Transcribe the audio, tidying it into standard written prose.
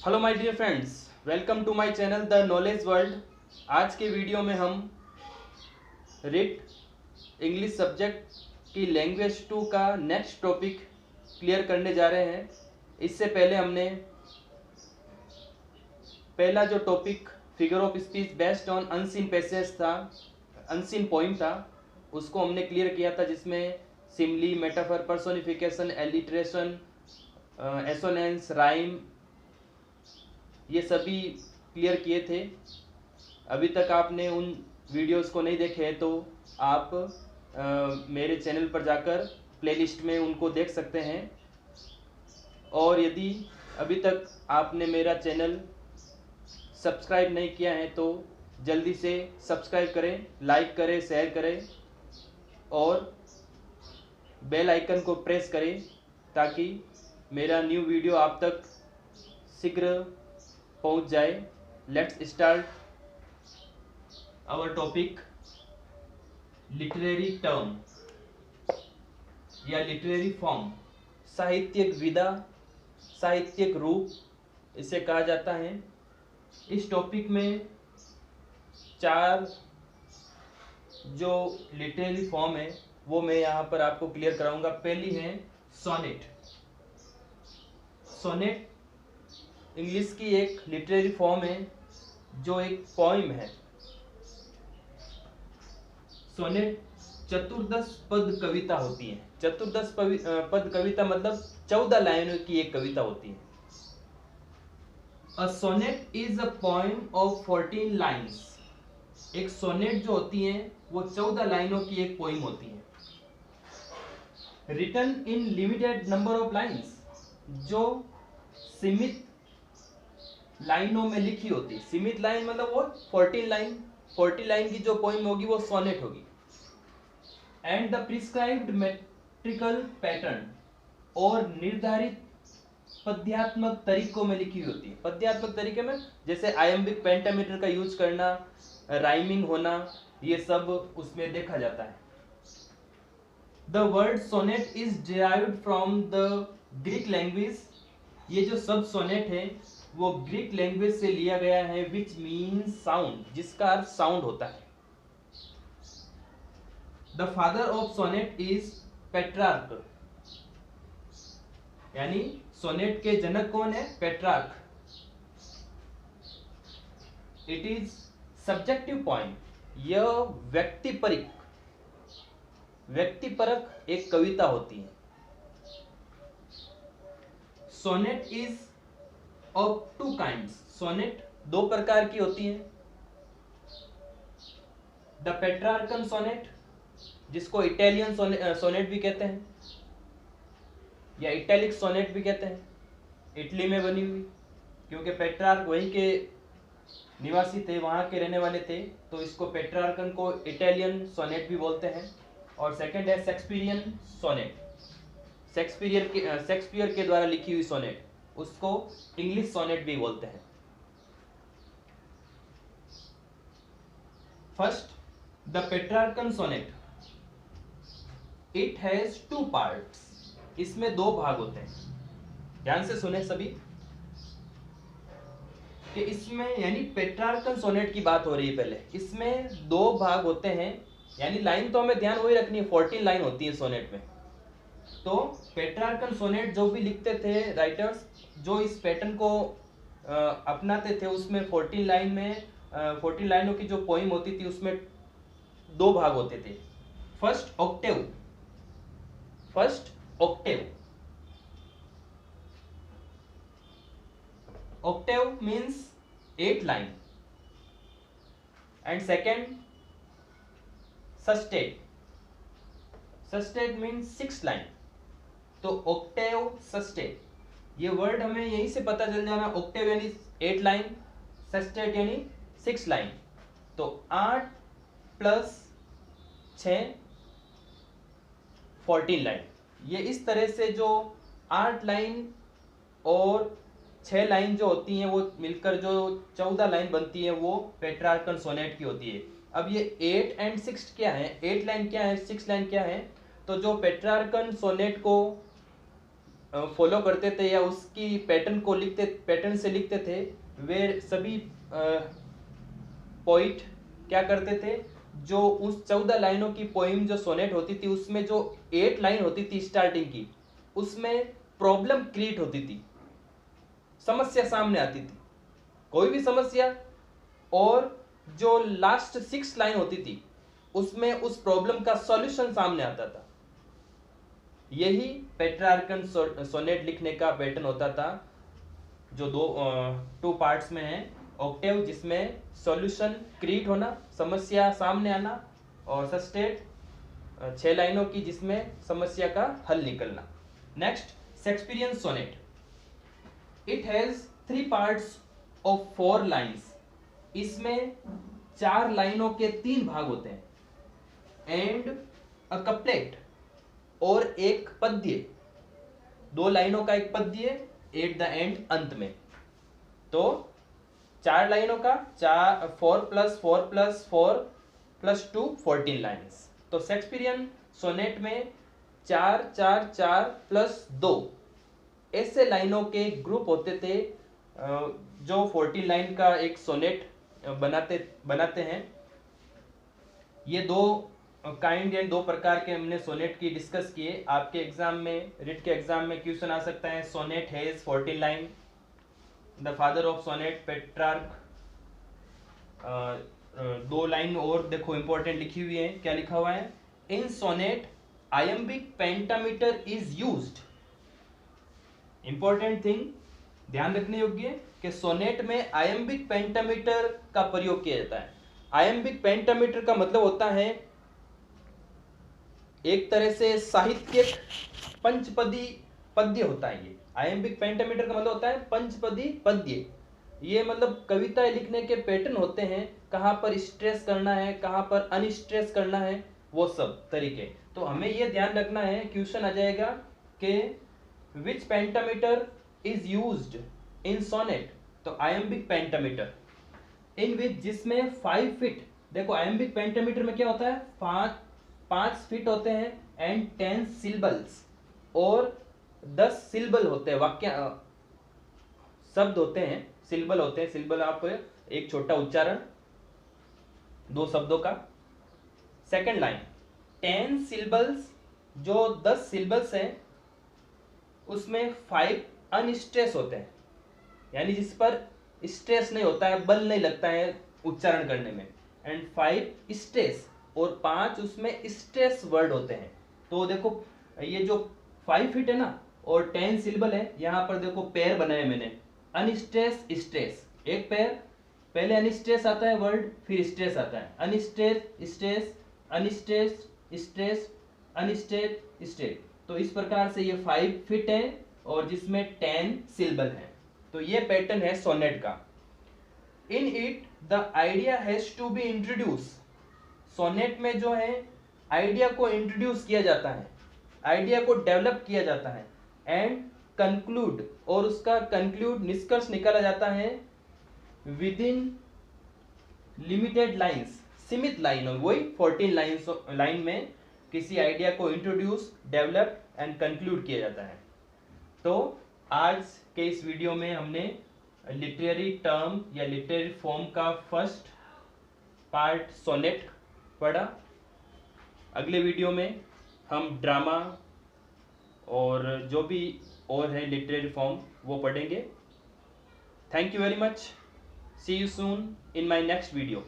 Hello my dear friends, welcome to my channel the knowledge world. आज के video में हम रिट इंग्लिश सब्जेक्ट की लैंग्वेज 2 का नेक्स्ट टॉपिक क्लियर करने जा रहे हैं। इससे पहले हमने पहला जो topic figure of speech based on unseen passage था, अनसीन पोइम था, उसको हमने क्लियर किया था, जिसमें simile, metaphor, personification, alliteration, assonance, rhyme, ये सभी क्लियर किए थे। अभी तक आपने उन वीडियोस को नहीं देखे हैं तो आप मेरे चैनल पर जाकर प्लेलिस्ट में उनको देख सकते हैं। और यदि अभी तक आपने मेरा चैनल सब्सक्राइब नहीं किया है तो जल्दी से सब्सक्राइब करें, लाइक करें, शेयर करें और बेल आइकन को प्रेस करें ताकि मेरा न्यू वीडियो आप तक शीघ्र पहुंच जाए। Let's start our topic. Literary term या लिटरेरी फॉर्म, साहित्यिक विधा, साहित्यिक रूप इसे कहा जाता है। इस टॉपिक में चार जो लिटरेरी फॉर्म है वो मैं यहाँ पर आपको क्लियर कराऊंगा। पहली है सोनेट। सोनेट इंग्लिश की एक लिटरेरी फॉर्म है जो एक पोइम है। सोनेट चतुर्दश पद कविता होती है। चतुर्दश पद कविता मतलब 14 लाइनों की एक कविता होती है। A sonnet is a poem of 14 lines. एक सोनेट जो होती है वो 14 लाइनों की एक पोइम होती है। Written in limited number of lines, जो सीमित लाइनों में लिखी होती है। सीमित लाइन मतलब वो 14 लाइन, 40 लाइन की जो पोइम होगी वो सोनेट होगी। And the prescribed metrical pattern, और निर्धारित पद्यात्मक तरीकों में लिखी हुई होती है। पद्यात्मक तरीके में जैसे आयम्बिक पेंटामीटर का यूज करना, राइमिंग होना, ये सब उसमें देखा जाता है। The word sonnet is derived from the Greek language. ये जो सब सोनेट है वो ग्रीक लैंग्वेज से लिया गया है, विच मीन्स साउंड, जिसका अर्थ साउंड होता है। The father of sonnet is Petrarch, यानी सोनेट के जनक कौन है? Petrarch. It is subjective poem, यह व्यक्तिपरक एक कविता होती है। Sonnet is of two kinds, sonnet दो प्रकार की होती है। द पेट्रार्कन सोनेट, जिसको इटालियन सोनेट भी कहते हैं या इटैलिक सोनेट भी कहते हैं, इटली में बनी हुई, क्योंकि पेट्रार्क वहीं के निवासी थे, वहां के रहने वाले थे, तो इसको पेट्रार्कन को इटालियन सोनेट भी बोलते हैं। और सेकंड है शेक्सपियरियन सोनेट, शेक्सपियर के द्वारा लिखी हुई सोनेट, उसको इंग्लिश सोनेट भी बोलते हैं। First, the Petrarchan sonnet, it has two parts. इसमें दो भाग होते हैं। ध्यान से सुने सभी कि इसमें, यानी पेट्रार्कन सोनेट की बात हो रही है पहले, इसमें दो भाग होते हैं। यानी लाइन तो हमें ध्यान वही रखनी है, 14 लाइन होती है सोनेट में। तो पेट्रार्कन सोनेट जो भी लिखते थे राइटर्स, जो इस पैटर्न को अपनाते थे, उसमें 14 लाइन में 14 लाइनों की जो पोइम होती थी उसमें दो भाग होते थे। First Octave octave means 8 line, and second sestet means 6 line। तो octave sestet ये वर्ड हमें यहीं से पता चल जाना। octave यानी 8 लाइन, sestet यानी 6 लाइन। तो 8 प्लस 6 14 लाइन। ये इस तरह से जो 8 लाइन और 6 लाइन जो होती हैं वो मिलकर जो 14 लाइन बनती है वो पेट्रार्कन सोनेट की होती है। अब ये 8 एंड 6 क्या है? 8 लाइन क्या है, 6 लाइन क्या है? तो जो पेट्रार्कन सोनेट को फॉलो करते थे या उसकी पैटर्न से लिखते थे, वे सभी पोइट क्या करते थे, जो उस 14 लाइनों की पोइम जो सोनेट होती थी उसमें जो 8 लाइन होती थी स्टार्टिंग की, उसमें प्रॉब्लम क्रिएट होती थी, समस्या सामने आती थी, कोई भी समस्या, और जो लास्ट 6 लाइन होती थी उसमें उस प्रॉब्लम का सॉल्यूशन सामने आता था। यही पेट्रार्कन सोनेट लिखने का पैटर्न होता था, जो 2 पार्ट्स में है। ऑक्टेव जिसमें सॉल्यूशन क्रिएट होना, समस्या सामने आना, और सस्टेट 6 लाइनों की जिसमें समस्या का हल निकलना। Next, Shakespearean sonnet. It has 3 parts of 4 lines. इसमें 4 लाइनों के 3 भाग होते हैं, एंड अ कपलेट, और एक पद्य, 2 लाइनों का एक पद्य एट द एंड, अंत में। तो 4 लाइनों का 4 + 4 + 4 + 2 14 लाइन्स। तो शेक्सपियरियन सोनेट में 4 4 4 + 2 ऐसे लाइनों के ग्रुप होते थे, जो 14 लाइन का एक सोनेट बनाते हैं। ये 2 काइंड एंड 2 प्रकार के हमने सोनेट की डिस्कस किए। आपके एग्जाम में, रिट के एग्जाम में क्वेश्चन आ सकता है, sonnet has 14 line, the father of sonnet Petrarch. 2 line और देखो इंपॉर्टेंट लिखी हुई है, क्या लिखा हुआ है, in sonnet iambic pentameter is used. Important thing ध्यान रखने योग्य कि सोनेट में आयम्बिक पेंटामीटर का प्रयोग किया जाता है। आयम्बिक पेंटामीटर का मतलब होता है एक तरह से साहित्यिक पंचपदी पद्य होता है। ये आयम्बिक पेंटामीटर का मतलब होता है पंचपदी पद्य। ये मतलब कविताएं लिखने के पैटर्न होते हैं, कहाँ पर स्ट्रेस करना है, कहाँ पर अनस्ट्रेस करना है, वो सब तरीके। तो हमें ये ध्यान रखना है, क्वेश्चन आ जाएगा कि which pentameter is used in sonnet. तो आयम्बिक पेंटामीटर इन विच, जिसमें 5 फीट, देखो आयम्बिक पेंटामीटर में क्या होता है, 5 फीट होते हैं, एंड 10 सिलेबल्स, और 10 सिलेबल होते हैं, वाक्य शब्द होते हैं, सिलेबल होते हैं। सिलेबल आप एक छोटा उच्चारण 2 शब्दों का। सेकंड लाइन 10 सिलेबल्स, जो 10 सिलेबल्स हैं उसमें 5 अनस्ट्रेस होते हैं, यानी जिस पर स्ट्रेस नहीं होता है, बल नहीं लगता है उच्चारण करने में, एंड 5 स्ट्रेस, और 5 उसमें स्ट्रेस वर्ड होते हैं। तो देखो ये जो 5 फीट है ना, और 10 सिलेबल है, यहाँ पर देखो पैर बनाए मैंने, अनस्ट्रेस स्ट्रेस, एक पैर, पहले अनस्ट्रेस आता है वर्ड, फिर स्ट्रेस आता है, unstress stress, unstress stress, unstress stress. तो इस प्रकार से ये 5 फीट है, और जिसमें 10 सिलेबल है। तो ये पैटर्न है सोनेट का। In it the idea has to be introduce. Sonnet में जो है आइडिया को इंट्रोड्यूस किया जाता है, आइडिया को डेवलप किया जाता है, एंड कंक्लूड, और उसका कंक्लूड निष्कर्ष निकाला जाता है विद इन लिमिटेड लाइन्स, सीमित लाइनों, वही 14 लाइन में किसी आइडिया को इंट्रोड्यूस, डेवलप एंड कंक्लूड किया जाता है। तो आज के इस वीडियो में हमने लिटरेरी टर्म या लिटरेरी फॉर्म का फर्स्ट पार्ट सोनेट पढ़ा। अगले वीडियो में हम ड्रामा और जो भी और है लिटरेरी फॉर्म वो पढ़ेंगे। Thank you very much. See you soon in my next video.